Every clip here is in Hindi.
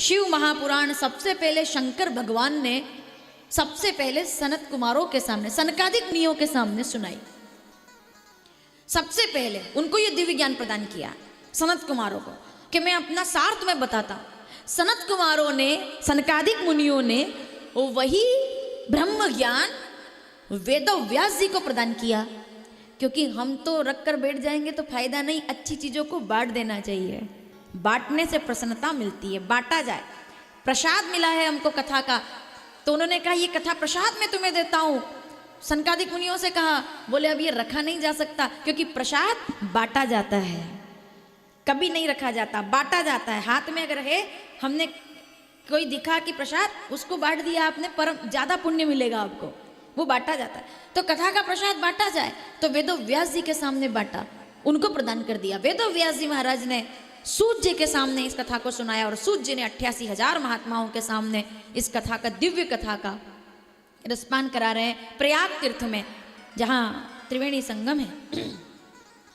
शिव महापुराण सबसे पहले शंकर भगवान ने सबसे पहले सनत कुमारों के सामने, सनकादिक मुनियों के सामने सुनाई। सबसे पहले उनको ये दिव्य ज्ञान प्रदान किया सनत कुमारों को कि मैं अपना सार तुम्हें बताता हूं। सनत कुमारों ने, सनकादिक मुनियों ने वही ब्रह्म ज्ञान वेद व्यास जी को प्रदान किया, क्योंकि हम तो रख कर बैठ जाएंगे तो फायदा नहीं, अच्छी चीजों को बांट देना चाहिए। बांटने से प्रसन्नता मिलती है, बांटा जाए। प्रसाद मिला है हमको कथा का, तो उन्होंने कहा ये कथा प्रसाद में तुम्हें देता हूं। सनकादिक मुनियों से कहा, बोले अब ये रखा नहीं जा सकता, क्योंकि प्रसाद बांटा जाता है, कभी नहीं रखा जाता, बांटा जाता है। हाथ में अगर है, हमने कोई दिखा कि प्रसाद, उसको बांट दिया आपने, परम ज्यादा पुण्य मिलेगा आपको, वो बांटा जाता है। तो कथा का प्रसाद बांटा जाए, तो वेदो व्यास जी के सामने बांटा, उनको प्रदान कर दिया। वेदो व्यास जी महाराज ने सूत जी के सामने इस कथा को सुनाया, और सूत जी ने 88,000 महात्माओं के सामने इस कथा का, दिव्य कथा का रसपान करा रहे हैं प्रयाग तीर्थ में, जहाँ त्रिवेणी संगम है।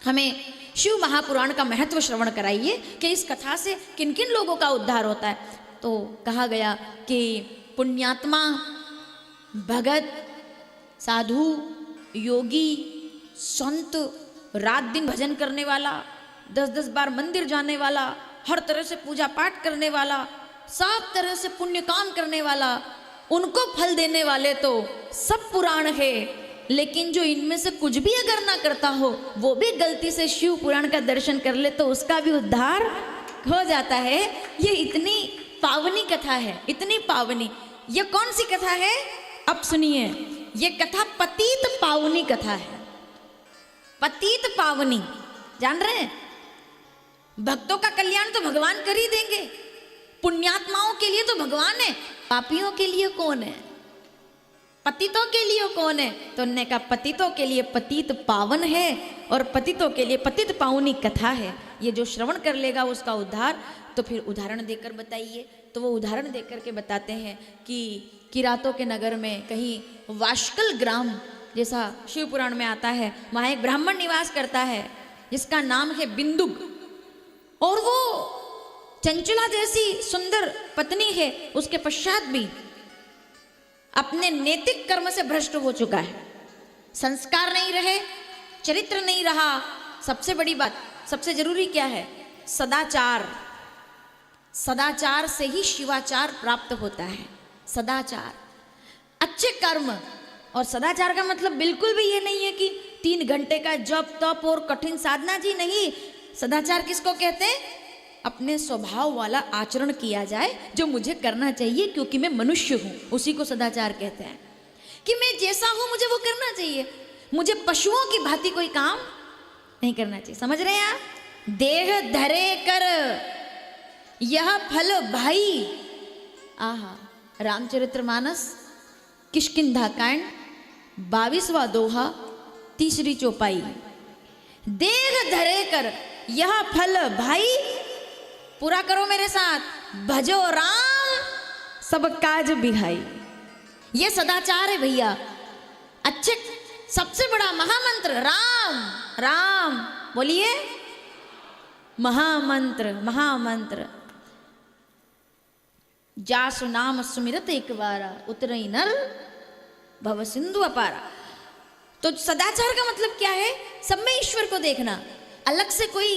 हमें शिव महापुराण का महत्व श्रवण कराइए कि इस कथा से किन किन लोगों का उद्धार होता है। तो कहा गया कि पुण्यात्मा, भगत, साधु, योगी, संत, रात दिन भजन करने वाला, 10-10 बार मंदिर जाने वाला, हर तरह से पूजा पाठ करने वाला, सब तरह से पुण्य काम करने वाला, उनको फल देने वाले तो सब पुराण है। लेकिन जो इनमें से कुछ भी अगर ना करता हो, वो भी गलती से शिव पुराण का दर्शन कर ले, तो उसका भी उद्धार हो जाता है। ये इतनी पावनी कथा है, इतनी पावनी। ये कौन सी कथा है? अब सुनिए, ये कथा पतित पावनी कथा है। पतित पावनी, जान रहे हैं? भक्तों का कल्याण तो भगवान कर ही देंगे, पुण्यात्माओं के लिए तो भगवान है, पापियों के लिए कौन है? पतितों के लिए कौन है? तो उन्होंने कहा पतितों के लिए पतित पावन है, और पतितों के लिए पतित पावनी कथा है। ये जो श्रवण कर लेगा उसका उद्धार। तो फिर उदाहरण देकर बताइए। तो वो उदाहरण देकर के बताते हैं कि किरातों के नगर में कहीं वाशकल ग्राम, जैसा शिव पुराण में आता है, वहाँ एक ब्राह्मण निवास करता है जिसका नाम है बिंदुक, और वो चंचला जैसी सुंदर पत्नी है। उसके पश्चात भी अपने नैतिक कर्म से भ्रष्ट हो चुका है, संस्कार नहीं रहे, चरित्र नहीं रहा। सबसे बड़ी बात, सबसे जरूरी क्या है? सदाचार। सदाचार से ही शिवाचार प्राप्त होता है। सदाचार, अच्छे कर्म। और सदाचार का मतलब बिल्कुल भी ये नहीं है कि 3 घंटे का जप तप और कठिन साधना, जी नहीं। सदाचार किसको कहते हैं? अपने स्वभाव वाला आचरण किया जाए, जो मुझे करना चाहिए क्योंकि मैं मनुष्य हूं, उसी को सदाचार कहते हैं। कि मैं जैसा हूं मुझे वो करना चाहिए, मुझे पशुओं की भांति कोई काम नहीं करना चाहिए। समझ रहे हैं आप? देह धरे कर यह फल भाई। आहा, रामचरितमानस किष्किंधा कांड 22वां दोहा, 3री चौपाई। देह धरे कर यह फल भाई, पूरा करो मेरे साथ, भजो राम सब काज बिहाई। ये सदाचार है भैया। अच्छे, सबसे बड़ा महामंत्र राम। राम बोलिए, महामंत्र, महामंत्र। जासु नाम सुमिरत एक बारा, उतरई नर भव सिंधु अपारा। तो सदाचार का मतलब क्या है? सब में ईश्वर को देखना। अलग से कोई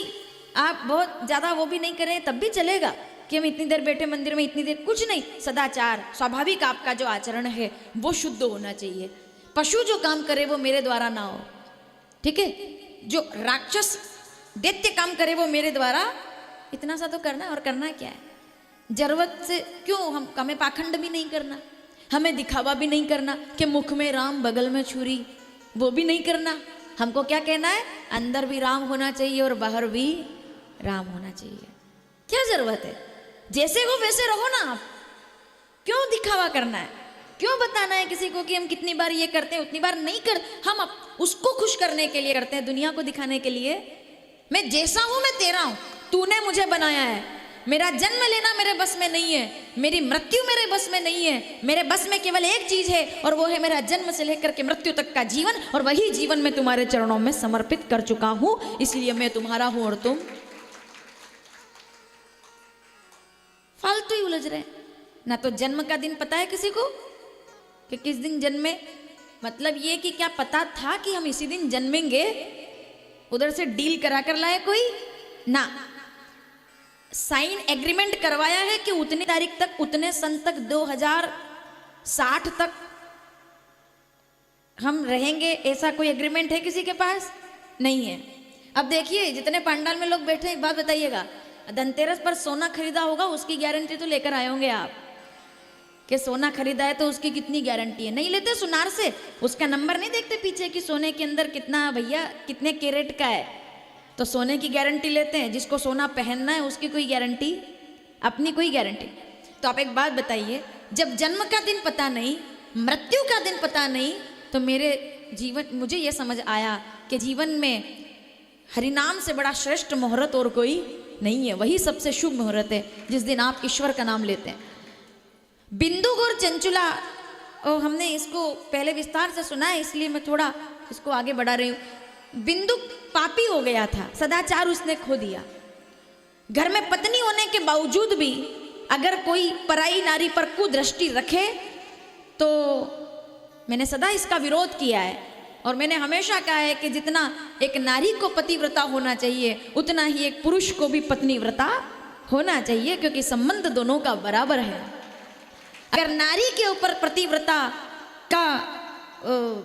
आप बहुत ज्यादा वो भी नहीं करें तब भी चलेगा कि हम इतनी देर बैठे मंदिर में, इतनी देर, कुछ नहीं। सदाचार, स्वाभाविक आपका जो आचरण है वो शुद्ध होना चाहिए। पशु जो काम करे वो मेरे द्वारा ना हो, ठीक है? जो राक्षस दैत्य काम करे वो मेरे द्वारा, इतना सा तो करना। और करना क्या है? जरूरत से क्यों, हमें पाखंड भी नहीं करना, हमें दिखावा भी नहीं करना कि मुख में राम बगल में छुरी, वो भी नहीं करना। हमको क्या कहना है? अंदर भी राम होना चाहिए और बाहर भी राम होना चाहिए। क्या जरूरत है? जैसे हो वैसे रहो ना आप। क्यों दिखावा करना है? क्यों बताना है किसी को कि हम कितनी बार ये करते हैं, उतनी बार नहीं कर। हम उसको खुश करने के लिए करते हैं, दुनिया को दिखाने के लिए। मैं जैसा हूं मैं तेरा हूं, तूने मुझे बनाया है। मेरा जन्म लेना मेरे बस में नहीं है, मेरी मृत्यु मेरे बस में नहीं है। मेरे बस में केवल एक चीज है, और वो है मेरा जन्म से लेकर के मृत्यु तक का जीवन, और वही जीवन मैं तुम्हारे चरणों में समर्पित कर चुका हूं। इसलिए मैं तुम्हारा हूं और तुम फालतू ही उलझ रहे हैं। ना तो जन्म का दिन पता है किसी को कि किस दिन जन्मे, मतलब ये कि क्या पता था कि हम इसी दिन जन्मेंगे, उधर से डील करा कर लाए कोई ना, साइन एग्रीमेंट करवाया है कि उतनी तारीख तक, उतने सन तक, 2060 तक हम रहेंगे, ऐसा कोई एग्रीमेंट है किसी के पास? नहीं है। अब देखिए जितने पंडाल में लोग बैठे हैं, एक बात बताइएगा, धनतेरस पर सोना खरीदा होगा, उसकी गारंटी तो लेकर आए होंगे आप कि सोना खरीदा है तो उसकी कितनी गारंटी है? नहीं लेते सुनार से, उसका नंबर नहीं देखते पीछे कि सोने के अंदर कितना, भैया कितने कैरेट का है, तो सोने की गारंटी लेते हैं। जिसको सोना पहनना है उसकी कोई गारंटी, अपनी कोई गारंटी। तो आप एक बात बताइए, जब जन्म का दिन पता नहीं, मृत्यु का दिन पता नहीं, तो मेरे जीवन, मुझे ये समझ आया कि जीवन में हरिनाम से बड़ा श्रेष्ठ मुहूर्त और कोई नहीं है। वही सबसे शुभ मुहूर्त है जिस दिन आप ईश्वर का नाम लेते हैं। बिंदुक और चंचुला, और हमने इसको पहले विस्तार से सुना है, इसलिए मैं थोड़ा इसको आगे बढ़ा रही हूँ। बिंदुक पापी हो गया था, सदाचार उसने खो दिया। घर में पत्नी होने के बावजूद भी अगर कोई पराई नारी पर कुदृष्टि रखे तो मैंने सदा इसका विरोध किया है, और मैंने हमेशा कहा है कि जितना एक नारी को पतिव्रता होना चाहिए, उतना ही एक पुरुष को भी पत्नीव्रता होना चाहिए, क्योंकि संबंध दोनों का बराबर है। अगर नारी के ऊपर पतिव्रता का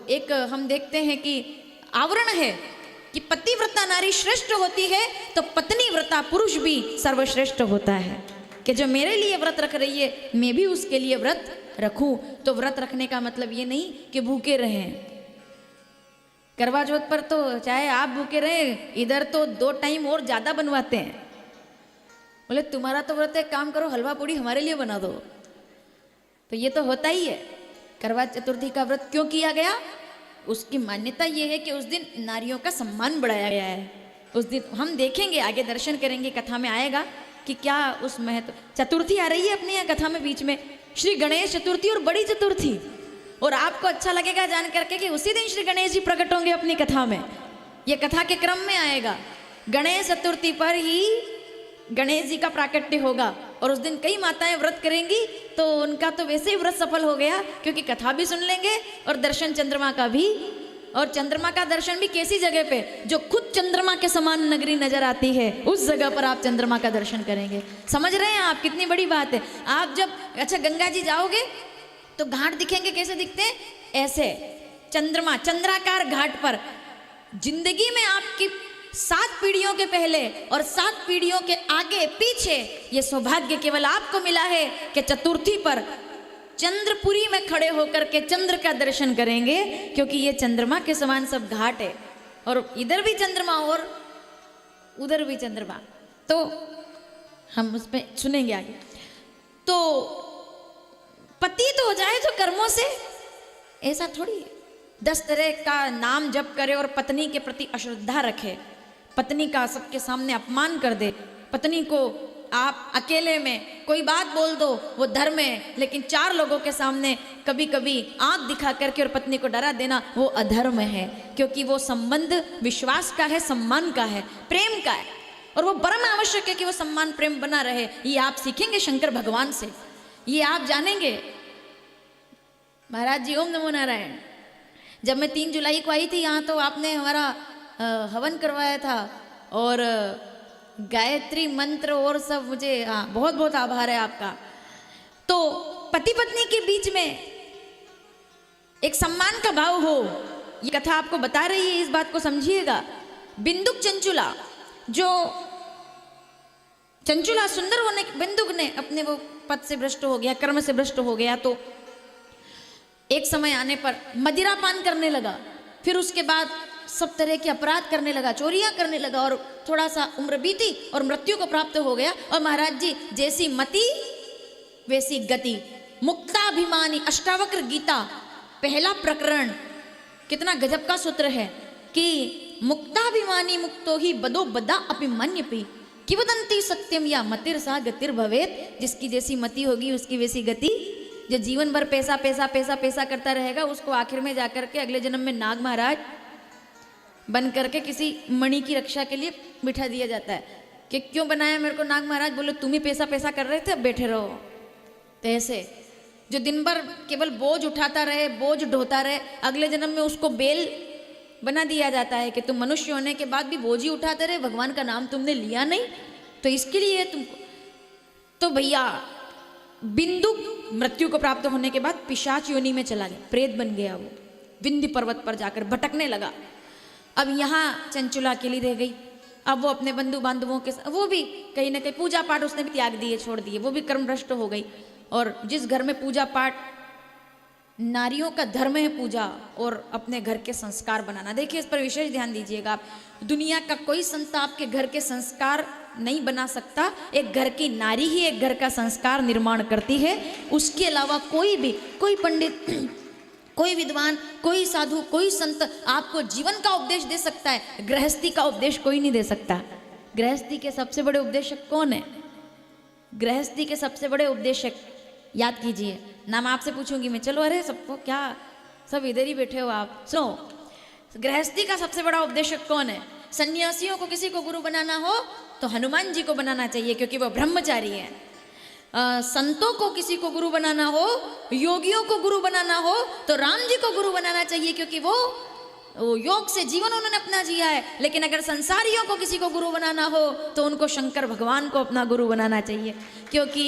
एक हम देखते हैं कि आवरण है कि पतिव्रता नारी श्रेष्ठ होती है, तो पत्नीव्रता पुरुष भी सर्वश्रेष्ठ होता है कि जो मेरे लिए व्रत रख रही है मैं भी उसके लिए व्रत रखूं। तो व्रत रखने का मतलब ये नहीं कि भूखे रहें। करवा चौथ पर तो चाहे आप भूखे रहें, इधर तो 2 टाइम और ज्यादा बनवाते हैं। बोले तुम्हारा तो व्रत है, काम करो हलवा पूड़ी हमारे लिए बना दो। तो ये तो होता ही है। करवा चतुर्थी का व्रत क्यों किया गया? उसकी मान्यता ये है कि उस दिन नारियों का सम्मान बढ़ाया गया है। उस दिन हम देखेंगे, आगे दर्शन करेंगे, कथा में आएगा कि क्या उस महत्व। चतुर्थी आ रही है अपनी यहाँ कथा में बीच में, श्री गणेश चतुर्थी और बड़ी चतुर्थी। और आपको अच्छा लगेगा जान करके कि उसी दिन श्री गणेश जी प्रकट होंगे अपनी कथा में। ये कथा के क्रम में आएगा। गणेश चतुर्थी पर ही गणेश जी का प्राकट्य होगा, और उस दिन कई माताएं व्रत करेंगी, तो उनका तो वैसे ही व्रत सफल हो गया, क्योंकि कथा भी सुन लेंगे और दर्शन चंद्रमा का भी। और चंद्रमा का दर्शन भी कैसी जगह पे? जो खुद चंद्रमा के समान नगरी नजर आती है, उस जगह पर आप चंद्रमा का दर्शन करेंगे। समझ रहे हैं आप कितनी बड़ी बात है? आप जब अच्छा गंगा जी जाओगे तो घाट दिखेंगे, कैसे दिखते हैं? ऐसे चंद्रमा, चंद्राकार घाट पर। जिंदगी में आपकी 7 पीढ़ियों के पहले और 7 पीढ़ियों के आगे पीछे ये सौभाग्य केवल आपको मिला है कि चतुर्थी पर चंद्रपुरी में खड़े होकर के चंद्र का दर्शन करेंगे, क्योंकि ये चंद्रमा के समान सब घाट है, और इधर भी चंद्रमा और उधर भी चंद्रमा। तो हम उस पर सुनेंगे आगे। तो पतित हो जाए तो कर्मों से, ऐसा थोड़ी 10 तरह का नाम जप करे और पत्नी के प्रति अश्रद्धा रखे, पत्नी का सबके सामने अपमान कर दे, पत्नी को आप अकेले में कोई बात बोल दो वो धर्म है, लेकिन 4 लोगों के सामने कभी कभी आंख दिखा करके और पत्नी को डरा देना वो अधर्म है। क्योंकि वो संबंध विश्वास का है, सम्मान का है, प्रेम का है, और वो परम आवश्यक है कि वो सम्मान प्रेम बना रहे। ये आप सीखेंगे शंकर भगवान से, ये आप जानेंगे। महाराज जी ओम नमो नारायण। जब मैं 3 जुलाई को आई थी यहाँ, तो आपने हमारा हवन करवाया था, और गायत्री मंत्र और सब, मुझे बहुत बहुत आभार है आपका। तो पति पत्नी के बीच में एक सम्मान का भाव हो, ये कथा आपको बता रही है, इस बात को समझिएगा। बिंदुक चंचुला, जो चंचुला सुंदर होने, बिंदुक ने अपने वो पद से भ्रष्ट हो गया, कर्म से भ्रष्ट हो गया, तो एक समय आने पर मदिरा पान करने लगा, फिर उसके बाद सब तरह के अपराध करने लगा, चोरियां करने लगा, और थोड़ा सा उम्र बीती और मृत्यु को प्राप्त हो गया। और महाराज जी जैसी मति वैसी गति। मुक्ताभिमानी, अष्टावक्र गीता पहला प्रकरण, कितना गजब का सूत्र है कि मुक्ताभिमानी मुक्तो ही बदो बदा अभिमन्यपि किवदंती सत्यम या मतिर सा गतिर भवेत। जिसकी जैसी मति होगी उसकी वैसी गति। जो जीवन भर पैसा पैसा पैसा पैसा करता रहेगा, उसको आखिर में जाकर के अगले जन्म में नाग महाराज बन करके किसी मणि की रक्षा के लिए बिठा दिया जाता है। कि क्यों बनाया मेरे को नाग महाराज? बोले तुम ही पैसा पैसा कर रहे थे, अब बैठे रहो। तो ऐसे जो दिन भर केवल बोझ उठाता रहे, बोझ ढोता रहे, अगले जन्म में उसको बेल बना दिया जाता है कि तुम मनुष्य होने के बाद भी बोझ ही उठाते रहे, भगवान का नाम तुमने लिया नहीं, तो इसके लिए तुमको। तो भैया बिंदु मृत्यु को प्राप्त होने के बाद पिशाच योनि में चला गया, प्रेत बन गया वो, विंध्य पर्वत पर जाकर भटकने लगा। अब यहाँ चंचुला अकेली रह गई। अब वो अपने बंधु बांधवों के साथ, वो भी कहीं ना कहीं पूजा पाठ उसने भी त्याग दिए, छोड़ दिए, वो भी कर्म भ्रष्ट हो गई। और जिस घर में पूजा पाठ, नारियों का धर्म है पूजा और अपने घर के संस्कार बनाना। देखिए इस पर विशेष ध्यान दीजिएगा आप, दुनिया का कोई संत आपके घर के संस्कार नहीं बना सकता। एक घर की नारी ही एक घर का संस्कार निर्माण करती है। उसके अलावा कोई भी, कोई पंडित, कोई विद्वान, कोई साधु, कोई संत आपको जीवन का उपदेश दे सकता है, गृहस्थी का उपदेश कोई नहीं दे सकता। गृहस्थी के सबसे बड़े उपदेशक कौन है? गृहस्थी के सबसे बड़े उपदेशक याद कीजिए, नाम आपसे पूछूंगी मैं, चलो अरे सबको क्या, सब इधर ही बैठे हो आप, सुनो। गृहस्थी का सबसे बड़ा उपदेशक कौन है? सन्यासियों को किसी को गुरु बनाना हो तो हनुमान जी को बनाना चाहिए, क्योंकि वो ब्रह्मचारी है। संतों को किसी को गुरु बनाना हो, योगियों को गुरु बनाना हो तो राम जी को गुरु बनाना चाहिए, क्योंकि वो योग से जीवन उन्होंने अपना जिया है। लेकिन अगर संसारियों को किसी को गुरु बनाना हो तो उनको शंकर भगवान को अपना गुरु बनाना चाहिए, क्योंकि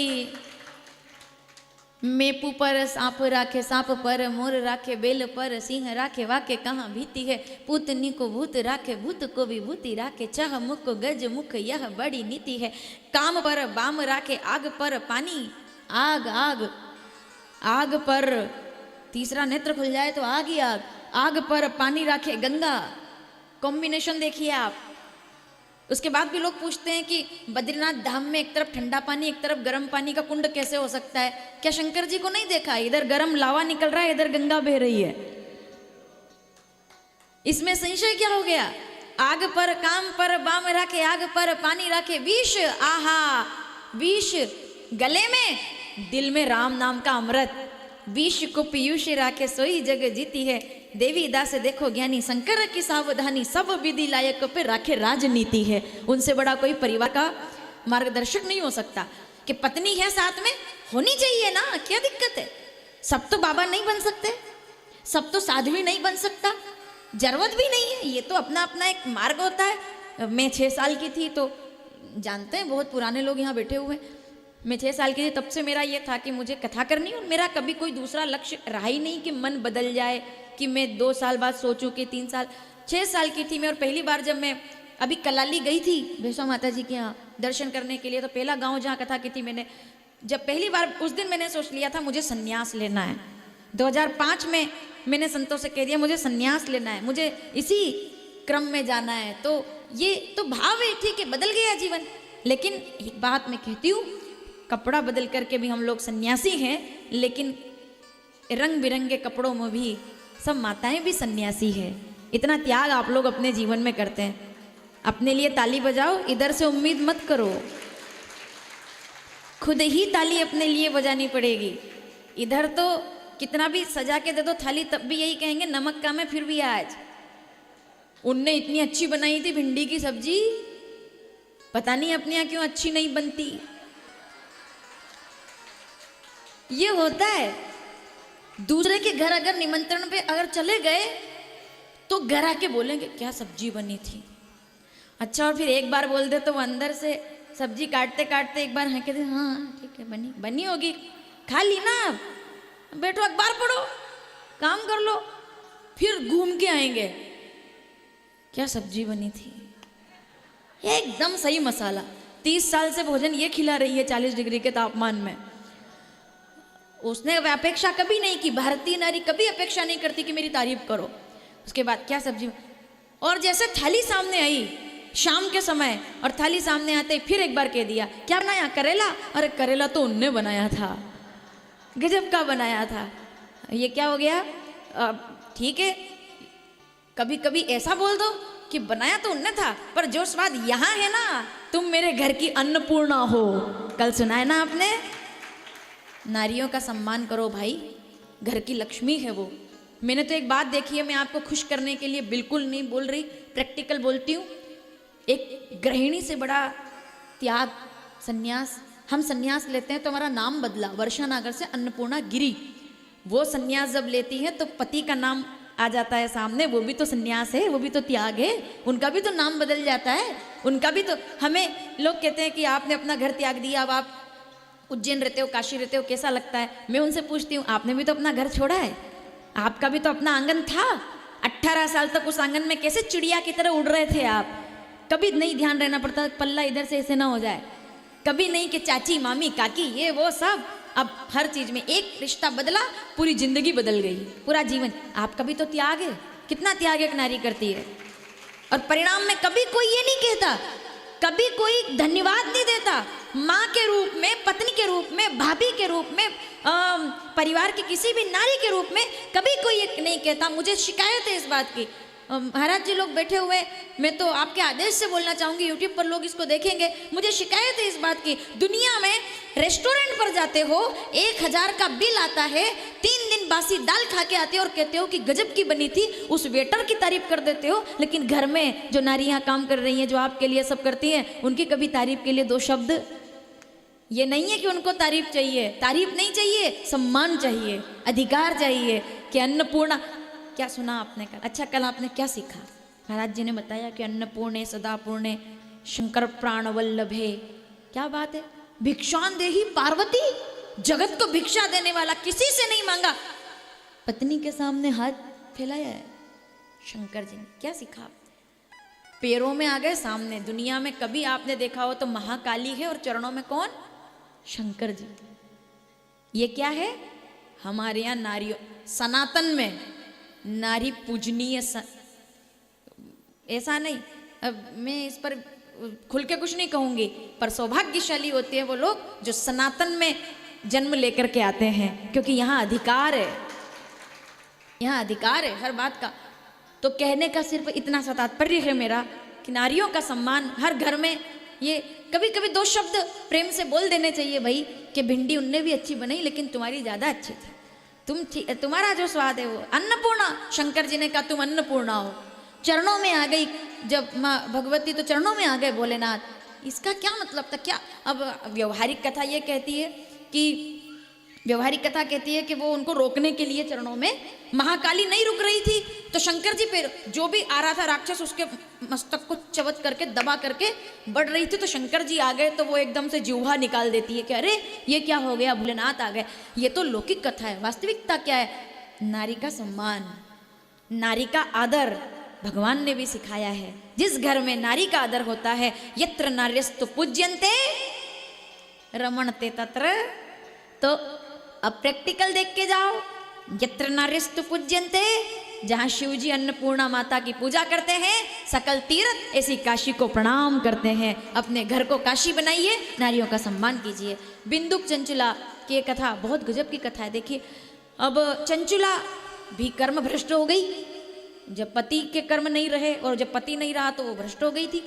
मेपू पर सांप राखे, सांप पर मोर राखे, बेल पर सिंह राखे, वाके कहाँ भीति है, पूतनी को भूत राखे, भूत को विभूति राखे, चह मुख गज मुख यह बड़ी नीति है, काम पर बाम राखे, आग पर पानी, आग आग आग पर तीसरा नेत्र खुल जाए तो आग ही आग, आग पर पानी राखे गंगा। कॉम्बिनेशन देखिए आप। उसके बाद भी लोग पूछते हैं कि बद्रीनाथ धाम में एक तरफ ठंडा पानी, एक तरफ गर्म पानी का कुंड कैसे हो सकता है? क्या शंकर जी को नहीं देखा? इधर गर्म लावा निकल रहा है, इधर गंगा बह रही है, इसमें संशय क्या हो गया? आग पर काम पर बाम राखे, आग पर पानी राखे, विष आहा विष गले में, दिल में राम नाम का अमृत, विष को पीयूष राखे, सोई जग जीती है, देवी दास देखो ज्ञानी, शंकर की सावधानी, सब विधि लायक पे राखे राजनीति है। उनसे बड़ा कोई परिवार का मार्गदर्शक नहीं हो सकता। कि पत्नी है साथ में, होनी चाहिए ना, क्या दिक्कत है? सब तो बाबा नहीं बन सकते, सब तो साध्वी नहीं बन सकता, जरूरत भी नहीं है, ये तो अपना अपना एक मार्ग होता है। मैं 6 साल की थी तो, जानते हैं बहुत पुराने लोग यहाँ बैठे हुए, मैं 6 साल की थी तब से मेरा ये था कि मुझे कथा करनी, और मेरा कभी कोई दूसरा लक्ष्य रहा ही नहीं कि मन बदल जाए, कि मैं 2 साल बाद सोचूं कि 3 साल। 6 साल की थी मैं, और पहली बार जब मैं अभी कलाली गई थी वैष्णो माता जी के यहाँ दर्शन करने के लिए, तो पहला गांव जहाँ कथा की थी मैंने, जब पहली बार उस दिन मैंने सोच लिया था मुझे संन्यास लेना है। 2005 में मैंने संतों से कह दिया मुझे संन्यास लेना है, मुझे इसी क्रम में जाना है। तो ये तो भाव है, ठीक है, बदल गया जीवन। लेकिन एक बात मैं कहती हूँ, कपड़ा बदल करके भी हम लोग सन्यासी हैं, लेकिन रंग बिरंगे कपड़ों में भी सब माताएं भी सन्यासी है। इतना त्याग आप लोग अपने जीवन में करते हैं। अपने लिए ताली बजाओ, इधर से उम्मीद मत करो, खुद ही ताली अपने लिए बजानी पड़ेगी। इधर तो कितना भी सजा के दे दो थाली, तब भी यही कहेंगे नमक कम है फिर भी आज। उनने इतनी अच्छी बनाई थी भिंडी की सब्जी, पता नहीं अपने यहाँ क्यों अच्छी नहीं बनती। ये होता है। दूसरे के घर अगर निमंत्रण पे अगर चले गए तो घर आके बोलेंगे क्या सब्जी बनी थी, अच्छा, और फिर एक बार बोल दे तो वो अंदर से सब्जी काटते काटते एक बार हाँ कहते हाँ ठीक है बनी बनी होगी, खा ली ना, बैठो अखबार पढ़ो, काम कर लो, फिर घूम के आएंगे क्या सब्जी बनी थी, एकदम सही मसाला। 30 साल से भोजन ये खिला रही है 40 डिग्री के तापमान में। उसने अपेक्षा कभी नहीं की, भारतीय नारी कभी अपेक्षा नहीं करती कि मेरी तारीफ करो। उसके बाद क्या सब्जी, और जैसे थाली सामने आई शाम के समय, और थाली सामने आते ही फिर एक बार कह दिया क्या बनाया, करेला, अरे करेला तो उनने बनाया था, गजब का बनाया था। ये क्या हो गया? ठीक है, कभी कभी ऐसा बोल दो कि बनाया तो उनने था, पर जो स्वाद यहाँ है ना, तुम मेरे घर की अन्नपूर्णा हो। कल सुनाया ना आपने, नारियों का सम्मान करो भाई, घर की लक्ष्मी है वो। मैंने तो एक बात देखी है, मैं आपको खुश करने के लिए बिल्कुल नहीं बोल रही, प्रैक्टिकल बोलती हूँ। एक गृहिणी से बड़ा त्याग, सन्यास। हम सन्यास लेते हैं तो हमारा नाम बदला, वर्षा नागर से अन्नपूर्णा गिरी। वो सन्यास जब लेती है तो पति का नाम आ जाता है सामने, वो भी तो सन्यास है, वो भी तो त्याग है, उनका भी तो नाम बदल जाता है, उनका भी तो। हमें लोग कहते हैं कि आपने अपना घर त्याग दिया, अब आप उज्जैन रहते हो, काशी रहते हो, कैसा लगता है? मैं उनसे पूछती हूँ, आपने भी तो अपना घर छोड़ा है, आपका भी तो अपना आंगन था। 18 साल तक उस आंगन में कैसे चिड़िया की तरह उड़ रहे थे आप। कभी नहीं ध्यान रहना पड़ता पल्ला इधर से ऐसे ना हो जाए, कभी नहीं कि चाची मामी काकी ये वो सब। अब हर चीज में एक रिश्ता बदला, पूरी जिंदगी बदल गई, पूरा जीवन। आपका भी तो त्याग है, कितना त्याग एक नारी करती है। और परिणाम में कभी कोई ये नहीं कहता, कभी कोई धन्यवाद नहीं देता। माँ के रूप में, पत्नी के रूप में, भाभी के रूप में, परिवार की किसी भी नारी के रूप में कभी कोई ये नहीं कहता। मुझे शिकायत है इस बात की, महाराज जी लोग बैठे हुए, मैं तो आपके आदेश से बोलना चाहूंगी, यूट्यूब पर लोग इसको देखेंगे। मुझे शिकायत है इस बात की, दुनिया में रेस्टोरेंट पर जाते हो, 1000 का बिल आता है, 3 दिन बासी दाल खा के आते हो और कहते हो कि गजब की बनी थी, उस वेटर की तारीफ कर देते हो। लेकिन घर में जो नारियां काम कर रही हैं, जो आपके लिए सब करती हैं, उनकी कभी तारीफ के लिए 2 शब्द। ये नहीं है कि उनको तारीफ चाहिए, तारीफ नहीं चाहिए, सम्मान चाहिए, अधिकार चाहिए। कि अन्नपूर्णा, क्या सुना आपने कल? अच्छा, कल आपने क्या सीखा? महाराज जी ने बताया कि अन्नपूर्णे सदापूर्णे शंकर प्राण वल्लभे। क्या बात है, भिक्षान देही पार्वती, जगत को भिक्षा देने वाला, किसी से नहीं मांगा, पत्नी के सामने हाथ फैलाया है शंकर जी ने। क्या सीखा? पैरों में आ गए सामने। दुनिया में कभी आपने देखा हो तो महाकाली है और चरणों में कौन? शंकर जी। ये क्या है? हमारे यहाँ नारियों, सनातन में नारी पूजनीय ऐसा नहीं। अब मैं इस पर खुल के कुछ नहीं कहूंगी, पर सौभाग्यशाली होते हैं वो लोग जो सनातन में जन्म लेकर के आते हैं, क्योंकि यहाँ अधिकार है, यहाँ अधिकार है हर बात का। तो कहने का सिर्फ इतना सा तात्पर्य है मेरा कि नारियों का सम्मान हर घर में। ये कभी कभी 2 शब्द प्रेम से बोल देने चाहिए भाई, कि भिंडी उनने भी अच्छी बनाई लेकिन तुम्हारी ज्यादा अच्छी थी, तुम्हारा जो स्वाद है वो। अन्नपूर्णा, शंकर जी ने कहा तुम अन्नपूर्णा हो। चरणों में आ गई जब माँ भगवती, तो चरणों में आ गए भोलेनाथ। इसका क्या मतलब था? क्या अब व्यवहारिक कथा ये कहती है कि, व्यवहारिक कथा कहती है कि वो उनको रोकने के लिए चरणों में, महाकाली नहीं रुक रही थी तो शंकर जी पे जो भी आ रहा था राक्षस, उसके मस्तक को चवत करके दबा करके बढ़ रही थी, तो शंकर जी आ गए तो वो एकदम से जिह्वा निकाल देती है कि अरे ये क्या हो गया, भोलेनाथ आ गए। ये तो लौकिक कथा है, वास्तविकता क्या है? नारी का सम्मान, नारी का आदर भगवान ने भी सिखाया है। जिस घर में नारी का आदर होता है, यत्र नार्यस्तु पूज्यन्ते रमणते तत्र। तो अब प्रैक्टिकल देख के जाओ, यत्र नार्यस्तु पूज्यन्ते, जहाँ शिव जी अन्नपूर्णा माता की पूजा करते हैं, सकल तीर्थ ऐसी काशी को प्रणाम करते हैं। अपने घर को काशी बनाइए, नारियों का सम्मान कीजिए। बिंदुक चंचुला की कथा बहुत गजब की कथा है। देखिए, अब चंचुला भी कर्म भ्रष्ट हो गई, जब पति के कर्म नहीं रहे और जब पति नहीं रहा तो वो भ्रष्ट हो गई थी।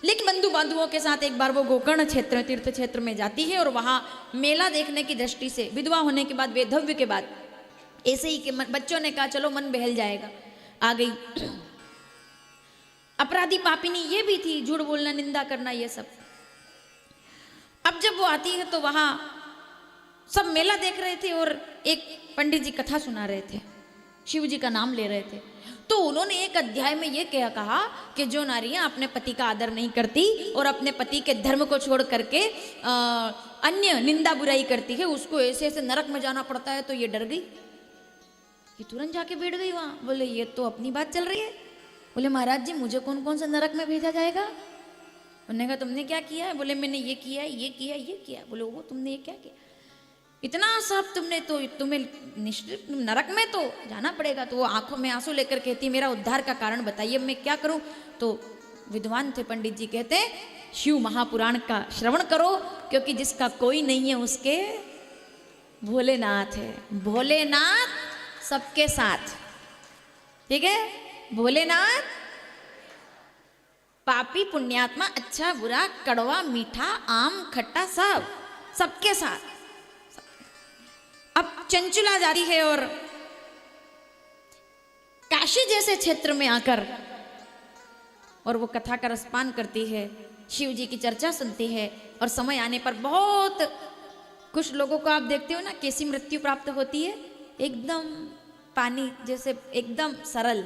लेकिन बंधु बांधुओं के साथ एक बार वो गोकर्ण क्षेत्र, तीर्थ क्षेत्र में जाती है और वहाँ मेला देखने की दृष्टि से, विधवा होने के बाद, वैधव्य के बाद, ऐसे ही कि बच्चों ने कहा चलो मन बहल जाएगा, आ गई। अपराधी पापिनी ये भी थी, झूठ बोलना, निंदा करना, ये सब। अब जब वो आती है तो वहाँ सब मेला देख रहे थे और एक पंडित जी कथा सुना रहे थे, शिव जी का नाम ले रहे थे। तो उन्होंने एक अध्याय में ये कहा कि जो नारियां अपने पति का आदर नहीं करती और अपने पति के धर्म को छोड़ करके अन्य निंदा बुराई करती है, उसको ऐसे ऐसे नरक में जाना पड़ता है। तो ये डर गई, ये तुरंत जाके बैठ गई वहाँ। बोले ये तो अपनी बात चल रही है। बोले महाराज जी मुझे कौन कौन सा नरक में भेजा जाएगा? उन्होंने कहा तुमने क्या किया है? बोले मैंने ये किया है, ये किया, ये किया। बोले वो तुमने ये क्या किया? इतना सब तुमने, तो तुम्हें निश्चित नरक में तो जाना पड़ेगा। तो वो आंखों में आंसू लेकर कहती मेरा उद्धार का कारण बताइए, मैं क्या करूं? तो विद्वान थे पंडित जी, कहते शिव महापुराण का श्रवण करो, क्योंकि जिसका कोई नहीं है उसके भोलेनाथ है। भोलेनाथ सबके साथ, ठीक है? भोलेनाथ पापी पुण्यात्मा, अच्छा बुरा, कड़वा मीठा, आम खट्टा, सब सबके साथ। अब चंचुला जा रही है और काशी जैसे क्षेत्र में आकर और वो कथा का रसपान करती है। शिव जी की चर्चा सुनती है और समय आने पर बहुत कुछ लोगों को आप देखते हो ना कैसी मृत्यु प्राप्त होती है, एकदम पानी जैसे, एकदम सरल।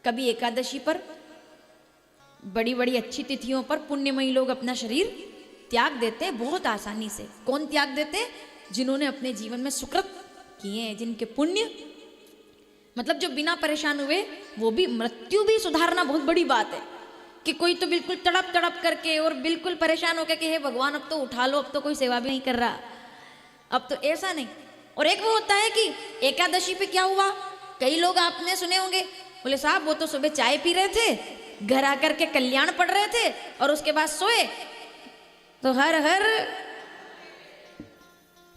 कभी एकादशी पर, बड़ी बड़ी अच्छी तिथियों पर पुण्यमयी लोग अपना शरीर त्याग देते हैं बहुत आसानी से। कौन त्याग देते हैं? जिन्होंने अपने जीवन में सुकृत किए हैं, जिनके पुण्य, मतलब जो बिना परेशान हुए, वो भी मृत्यु भी सुधारना बहुत बड़ी बात है। कि कोई तो बिल्कुल तड़प तड़प करके और बिल्कुल परेशान होकर कि हे भगवान अब तो उठा लो, अब तो कोई सेवा भी नहीं कर रहा, अब तो ऐसा नहीं। और एक वो होता है कि एकादशी पे क्या हुआ, कई लोग आपने सुने होंगे, बोले साहब वो तो सुबह चाय पी रहे थे, घर आकर के कल्याण पढ़ रहे थे और उसके बाद सोए, तो हर हर,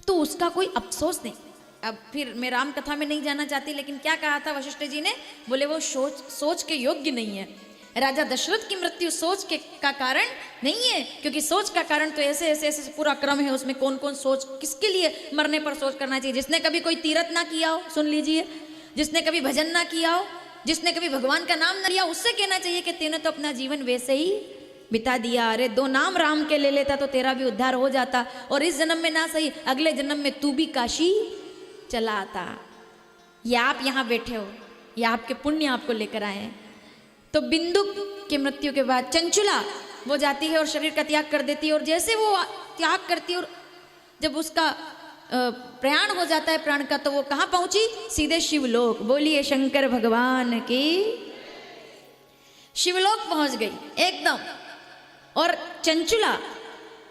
तो उसका कोई अफसोस नहीं। अब फिर मैं राम कथा में नहीं जाना चाहती, लेकिन क्या कहा था वशिष्ठ जी ने, बोले वो सोच के योग्य नहीं है। राजा दशरथ की मृत्यु सोच के का कारण नहीं है, क्योंकि सोच का कारण तो ऐसे ऐसे ऐसे पूरा क्रम है, उसमें कौन कौन सोच, किसके लिए मरने पर सोच करना चाहिए। जिसने कभी कोई तीर्थ ना किया हो, सुन लीजिए, जिसने कभी भजन ना किया हो, जिसने कभी भगवान का नाम ना लिया, उससे कहना चाहिए कि तूने तो अपना जीवन वैसे ही बिता दिया। अरे 2 नाम राम के ले लेता तो तेरा भी उद्धार हो जाता, और इस जन्म में ना सही अगले जन्म में तू भी काशी चला आता। या आप यहाँ बैठे हो, या आपके पुण्य आपको लेकर आए हैं। तो बिंदु की मृत्यु के बाद चंचुला वो जाती है और शरीर का त्याग कर देती है, और जैसे वो त्याग करती है और जब उसका प्रयाण हो जाता है प्राण का, तो वो कहाँ पहुंची? सीधे शिवलोक। बोलिए शंकर भगवान की। शिवलोक पहुंच गई एकदम। और चंचुला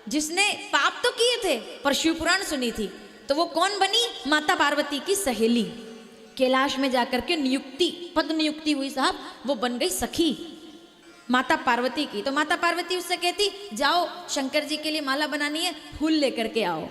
जिसने पाप तो किए थे पर शिव पुराण सुनी थी, तो वो कौन बनी? माता पार्वती की सहेली। कैलाश में जाकर के नियुक्ति, पद नियुक्ति हुई साहब, वो बन गई सखी माता पार्वती की। तो माता पार्वती उससे कहती जाओ शंकर जी के लिए माला बनानी है, फूल लेकर के आओ,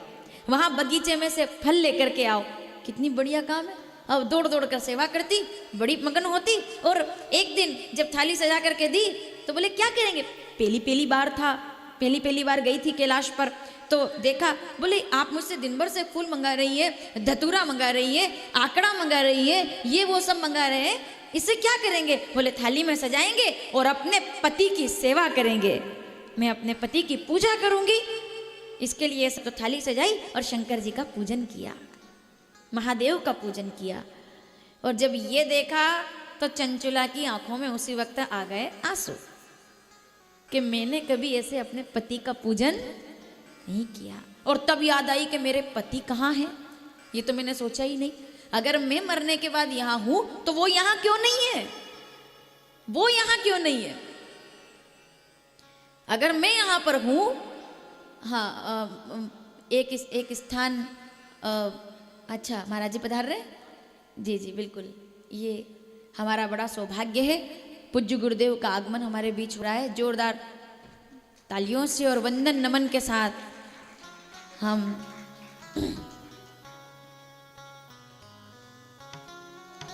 वहां बगीचे में से फल लेकर के आओ। कितनी बढ़िया काम है। अब दौड़ दौड़ कर सेवा करती, बड़ी मगन होती। और एक दिन जब थाली सजा करके दी तो बोले क्या करेंगे, पहली बार था, पहली बार गई थी कैलाश पर, तो देखा, बोले आप मुझसे दिन भर से फूल मंगा रही है, धतूरा मंगा रही है, आकड़ा मंगा रही है, ये वो सब मंगा रहे हैं, इससे क्या करेंगे? बोले थाली में सजाएंगे और अपने पति की सेवा करेंगे, मैं अपने पति की पूजा करूंगी। इसके लिए तो थाली सजाई और शंकर जी का पूजन किया, महादेव का पूजन किया। और जब ये देखा तो चंचुला की आंखों में उसी वक्त आ गए आंसू कि मैंने कभी ऐसे अपने पति का पूजन नहीं किया। और तब याद आई कि मेरे पति कहाँ हैं, ये तो मैंने सोचा ही नहीं। अगर मैं मरने के बाद यहाँ हूं तो वो यहाँ क्यों नहीं है, वो यहाँ क्यों नहीं है? अगर मैं यहाँ पर हूं, हाँ, एक स्थान, अच्छा महाराज जी पधार रहे? जी जी बिल्कुल, ये हमारा बड़ा सौभाग्य है, पूज्य गुरुदेव का आगमन हमारे बीच हो रहा है। जोरदार तालियों से और वंदन नमन के साथ हम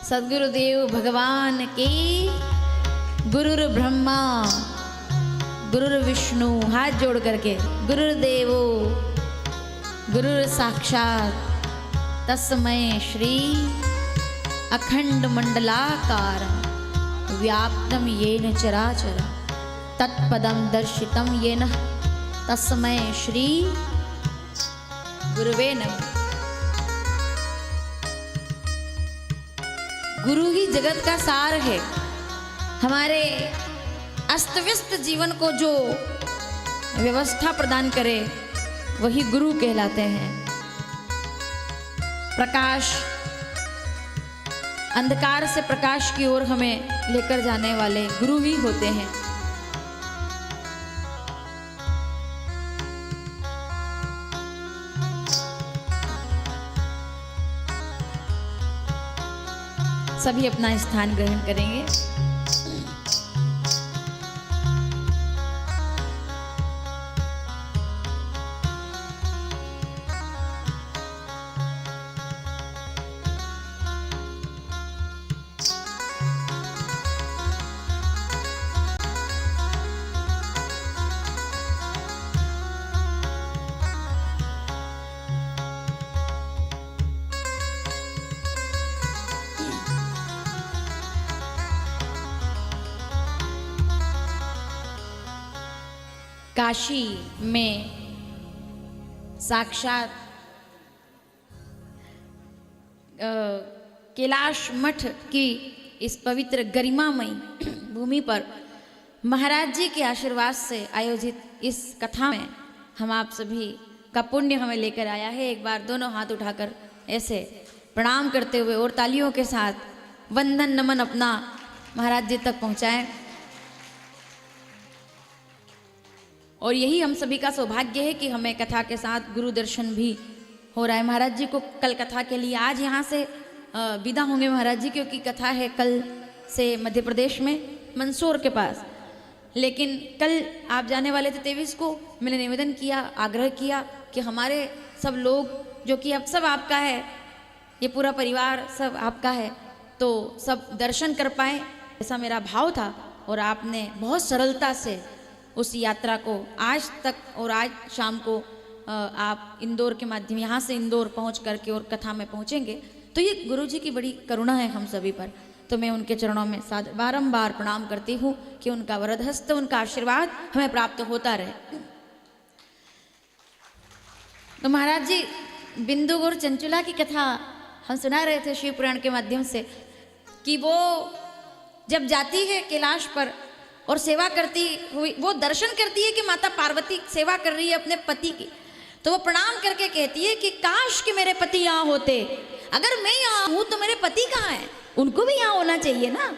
सद्गुरुदेव भगवान की। गुरुर ब्रह्मा गुरुर विष्णु, हाथ जोड़ करके, गुरुर्देवो गुरुर साक्षात तस्मै श्री अखंड मंडलाकार व्याप्तम येन चराचर तत्पदम दर्शितम येन तस्मै श्री गुरुवे नमः। गुरु ही जगत का सार है। हमारे अस्त व्यस्त जीवन को जो व्यवस्था प्रदान करे वही गुरु कहलाते हैं। प्रकाश, अंधकार से प्रकाश की ओर हमें लेकर जाने वाले गुरु ही होते हैं। सभी अपना स्थान ग्रहण करेंगे। काशी में साक्षात कैलाश मठ की इस पवित्र गरिमामयी भूमि पर महाराज जी के आशीर्वाद से आयोजित इस कथा में हम आप सभी का पुण्य हमें लेकर आया है। एक बार दोनों हाथ उठाकर ऐसे प्रणाम करते हुए और तालियों के साथ वंदन नमन अपना महाराज जी तक पहुंचाएं। और यही हम सभी का सौभाग्य है कि हमें कथा के साथ गुरु दर्शन भी हो रहा है। महाराज जी को कल कथा के लिए आज यहाँ से विदा होंगे महाराज जी, क्योंकि कथा है कल से मध्य प्रदेश में मंदसौर के पास। लेकिन कल आप जाने वाले थे 23 को। मैंने निवेदन किया, आग्रह किया कि हमारे सब लोग जो कि अब सब आपका है, ये पूरा परिवार सब आपका है, तो सब दर्शन कर पाए, ऐसा मेरा भाव था। और आपने बहुत सरलता से उस यात्रा को आज तक और आज शाम को आप इंदौर के माध्यम यहाँ से इंदौर पहुँच करके और कथा में पहुँचेंगे, तो ये गुरु जी की बड़ी करुणा है हम सभी पर। तो मैं उनके चरणों में बारंबार प्रणाम करती हूँ कि उनका वरदहस्त, उनका आशीर्वाद हमें प्राप्त होता रहे। तो महाराज जी बिंदु और चंचुला की कथा हम सुना रहे थे शिव पुराण के माध्यम से कि वो जब जाती है कैलाश पर और सेवा करती हुई, वो दर्शन करती है कि माता पार्वती सेवा कर रही है अपने पति की, तो वो प्रणाम करके कहती है कि काश कि मेरे पति यहाँ होते, अगर मैं यहाँ हूँ तो मेरे पति कहाँ हैं, उनको भी यहाँ होना चाहिए ना,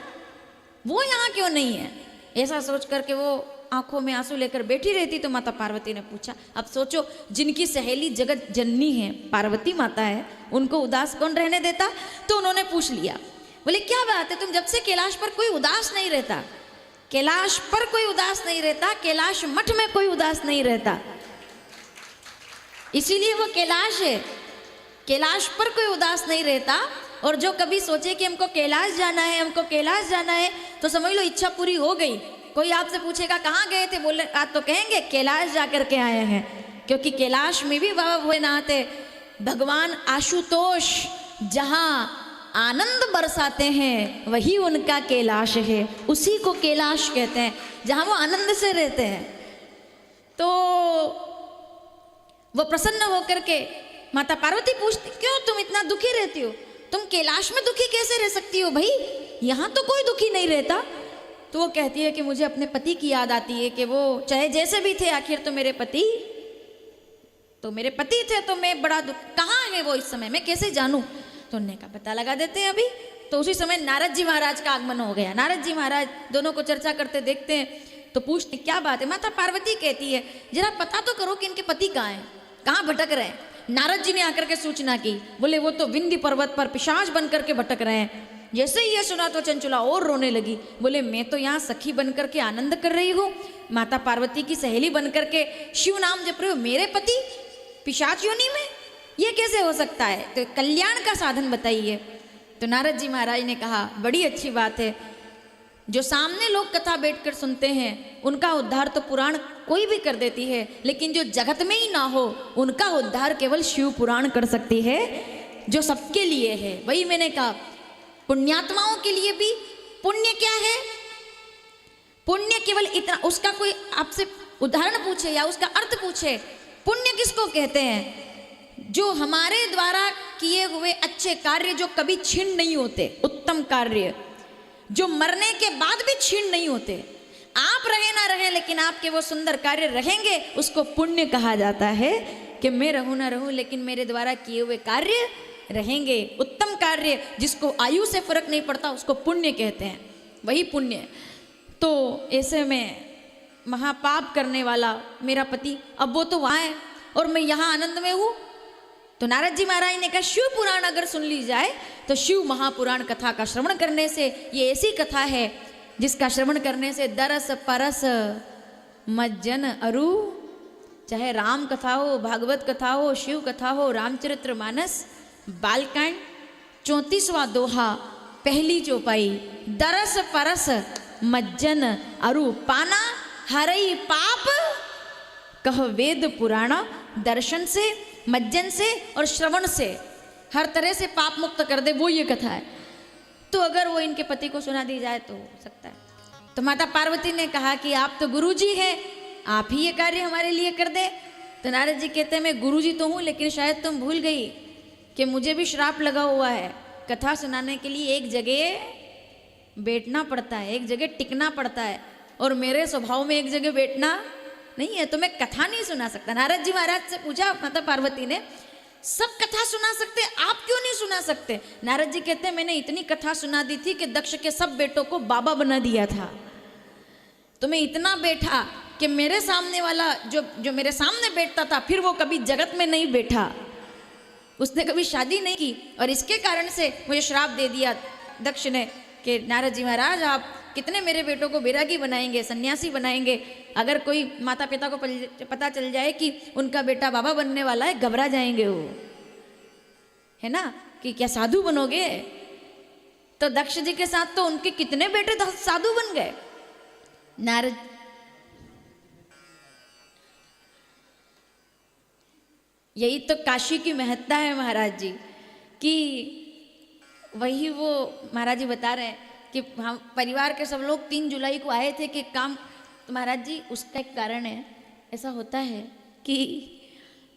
वो यहाँ क्यों नहीं है। ऐसा सोच करके वो आंखों में आंसू लेकर बैठी रहती। तो माता पार्वती ने पूछा, अब सोचो जिनकी सहेली जगत जननी है, पार्वती माता है, उनको उदास कौन रहने देता। तो उन्होंने पूछ लिया, बोले क्या बात है, तुम जब से कैलाश पर कोई उदास नहीं रहता, कैलाश पर कोई उदास नहीं रहता, कैलाश मठ में कोई उदास नहीं रहता, इसीलिए वो कैलाश है, कैलाश पर कोई उदास नहीं रहता। और जो कभी सोचे कि हमको कैलाश जाना है, हमको कैलाश जाना है, तो समझ लो इच्छा पूरी हो गई। कोई आपसे पूछेगा कहाँ गए थे, बोले आज तो कहेंगे कैलाश जा करके आए हैं, क्योंकि कैलाश में भी बाबा भोलेनाथ है। भगवान आशुतोष जहाँ आनंद बरसाते हैं वही उनका कैलाश है, उसी को कैलाश कहते हैं जहाँ वो आनंद से रहते हैं। तो वो प्रसन्न होकर के माता पार्वती पूछती, क्यों तुम इतना दुखी रहती हो, तुम कैलाश में दुखी कैसे रह सकती हो भाई, यहाँ तो कोई दुखी नहीं रहता। तो वो कहती है कि मुझे अपने पति की याद आती है कि वो चाहे जैसे भी थे आखिर तो मेरे पति थे, तो मैं बड़ा दुख, कहाँ है वो इस समय, मैं कैसे जानूं। तो उन्होंने का पता लगा देते हैं अभी। तो उसी समय नारद जी महाराज का आगमन हो गया। नारद जी महाराज दोनों को चर्चा करते देखते हैं, तो पूछते क्या बात है। माता पार्वती कहती है जरा पता तो करो कि इनके पति कहाँ हैं, कहाँ भटक रहे हैं। नारद जी ने आकर के सूचना की, बोले वो तो विंध्य पर्वत पर पिशाच बन करके भटक रहे हैं। जैसे ही ये सुना तो चंचुला और रोने लगी, बोले मैं तो यहाँ सखी बन करके आनंद कर रही हूँ, माता पार्वती की सहेली बन करके शिव नाम जप रही हूँ, मेरे पति पिशाच योनि में, ये कैसे हो सकता है, तो कल्याण का साधन बताइए। तो नारद जी महाराज ने कहा बड़ी अच्छी बात है, जो सामने लोग कथा बैठकर सुनते हैं उनका उद्धार तो पुराण कोई भी कर देती है, लेकिन जो जगत में ही ना हो उनका उद्धार केवल शिव पुराण कर सकती है, जो सबके लिए है। वही मैंने कहा पुण्यात्माओं के लिए भी पुण्य क्या है, पुण्य केवल इतना, उसका कोई आपसे उदाहरण पूछे या उसका अर्थ पूछे, पुण्य किसको कहते हैं, जो हमारे द्वारा किए हुए अच्छे कार्य जो कभी छीन नहीं होते, उत्तम कार्य जो मरने के बाद भी छीन नहीं होते, आप रहे ना रहे लेकिन आपके वो सुंदर कार्य रहेंगे, उसको पुण्य कहा जाता है। कि मैं रहूं ना रहूं लेकिन मेरे द्वारा किए हुए कार्य रहेंगे, उत्तम कार्य जिसको आयु से फर्क नहीं पड़ता उसको पुण्य कहते हैं, वही पुण्य। तो ऐसे में महापाप करने वाला मेरा पति, अब वो तो वहाँ है और मैं यहाँ आनंद में हूँ। तो नारद जी महाराज ने कहा शिव पुराण अगर सुन ली जाए तो शिव महापुराण कथा का श्रवण करने से, ये ऐसी कथा है जिसका श्रवण करने से दरस परस मज्जन अरु, चाहे राम कथा हो, भागवत कथा हो, शिव कथा हो, रामचरित्र मानस, बालकांड 34वां दोहा पहली चौपाई, दरस परस मज्जन अरु पाना हरई पाप कह वेद पुराण, दर्शन से, मज्जन से और श्रवण से हर तरह से पाप मुक्त कर दे, वो ये कथा है। तो अगर वो इनके पति को सुना दी जाए तो हो सकता है। तो माता पार्वती ने कहा कि आप तो गुरु जी हैं, आप ही ये कार्य हमारे लिए कर दे। तो नारद जी कहते हैं मैं गुरु जी तो हूँ, लेकिन शायद तुम भूल गई कि मुझे भी श्राप लगा हुआ है। कथा सुनाने के लिए एक जगह बैठना पड़ता है, एक जगह टिकना पड़ता है, और मेरे स्वभाव में एक जगह बैठना नहीं है, तो मैं कथा नहीं सुना सकता। नारद जी महाराज से पूछा माता पार्वती ने, सब कथा सुना सकते, आप क्यों नहीं सुना सकते? नारद जी कहते हैं मैंने इतनी कथा सुना दी थी कि दक्ष के सब बेटों को बाबा बना दिया था। तो मैं इतना बैठा कि मेरे सामने वाला जो मेरे सामने बैठता था, फिर वो कभी जगत में नहीं बैठा, उसने कभी शादी नहीं की, और इसके कारण से मुझे श्राप दे दिया दक्ष ने कि नारद जी महाराज आप कितने मेरे बेटों को बैरागी बनाएंगे, सन्यासी बनाएंगे। अगर कोई माता पिता को पता चल जाए कि उनका बेटा बाबा बनने वाला है, घबरा जाएंगे वो, है ना, कि क्या साधु बनोगे? तो दक्ष जी के साथ तो उनके कितने बेटे साधु बन गए। नारद यही तो काशी की महत्ता है महाराज जी, कि वही वो महाराज जी बता रहे हैं कि हम परिवार के सब लोग 3 जुलाई को आए थे कि काम, तो महाराज जी उसका एक कारण है। ऐसा होता है कि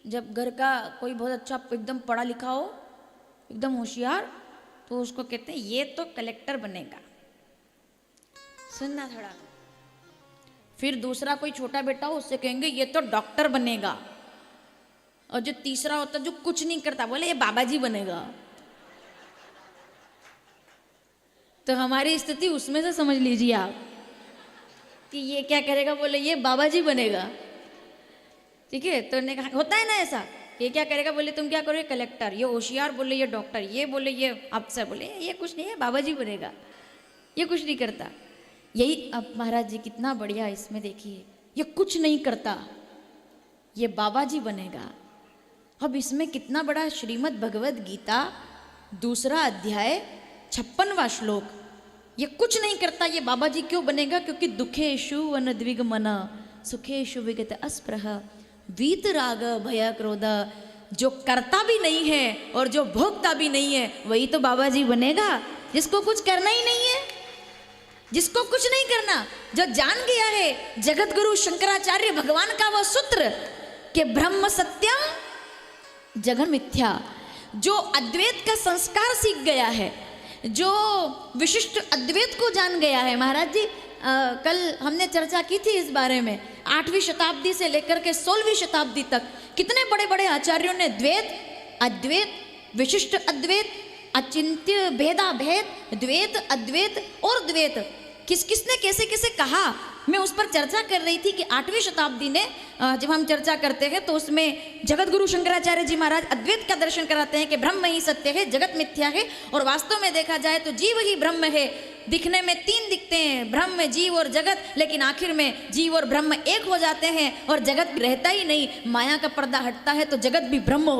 जब घर का कोई बहुत अच्छा एकदम पढ़ा लिखा हो, एकदम होशियार, तो उसको कहते हैं ये तो कलेक्टर बनेगा, सुनना थोड़ा। फिर दूसरा कोई छोटा बेटा हो, उससे कहेंगे ये तो डॉक्टर बनेगा, और जो तीसरा होता जो कुछ नहीं करता, बोले ये बाबा जी बनेगा। तो हमारी स्थिति उसमें से समझ लीजिए आप कि ये क्या करेगा, बोले ये बाबा जी बनेगा, ठीक है। तो ने कहा होता है ना ऐसा, ये क्या करेगा, बोले तुम क्या करोगे, कलेक्टर। ये होशियार बोले ये डॉक्टर, ये बोले ये अफसर, बोले ये कुछ नहीं है, बाबा जी बनेगा, ये कुछ नहीं करता। यही अब महाराज जी कितना बढ़िया इसमें देखिए, ये कुछ नहीं करता, ये बाबा जी बनेगा। अब इसमें कितना बड़ा श्रीमद् भगवद गीता 2 अध्याय 56वां श्लोक, ये कुछ नहीं करता, ये बाबा जी क्यों बनेगा? क्योंकि दुखेषु अनद्विगमन सुखेषु विगत अस्पृह वीतराग भय क्रोध, जो करता भी नहीं है और जो भोगता भी नहीं है, वही तो बाबा जी बनेगा। जिसको कुछ करना ही नहीं है, जिसको कुछ नहीं करना, जो जान गया है जगत गुरु शंकराचार्य भगवान का वो सूत्र कि ब्रह्म सत्यम जगन मिथ्या, जो अद्वैत का संस्कार सीख गया है, जो विशिष्ट अद्वैत को जान गया है। महाराज जी कल हमने चर्चा की थी इस बारे में, 8वीं शताब्दी से लेकर के 16वीं शताब्दी तक कितने बड़े बड़े आचार्यों ने द्वैत, अद्वैत, विशिष्ट अद्वैत, अचिंत्य भेदा भेद, द्वैत, अद्वैत और द्वैत, किस किसने कैसे कैसे कहा, मैं उस पर चर्चा कर रही थी कि 8वीं शताब्दी ने जब हम चर्चा करते हैं तो उसमें जगत गुरु शंकराचार्य जी महाराज अद्वैत का दर्शन कराते हैं कि ब्रह्म ही सत्य है, जगत मिथ्या है, और वास्तव में देखा जाए तो जीव ही ब्रह्म है। दिखने में 3 दिखते हैं, ब्रह्म, जीव और जगत, लेकिन आखिर में जीव और ब्रह्म एक हो जाते हैं और जगत रहता ही नहीं, माया का पर्दा हटता है तो जगत भी ब्रह्म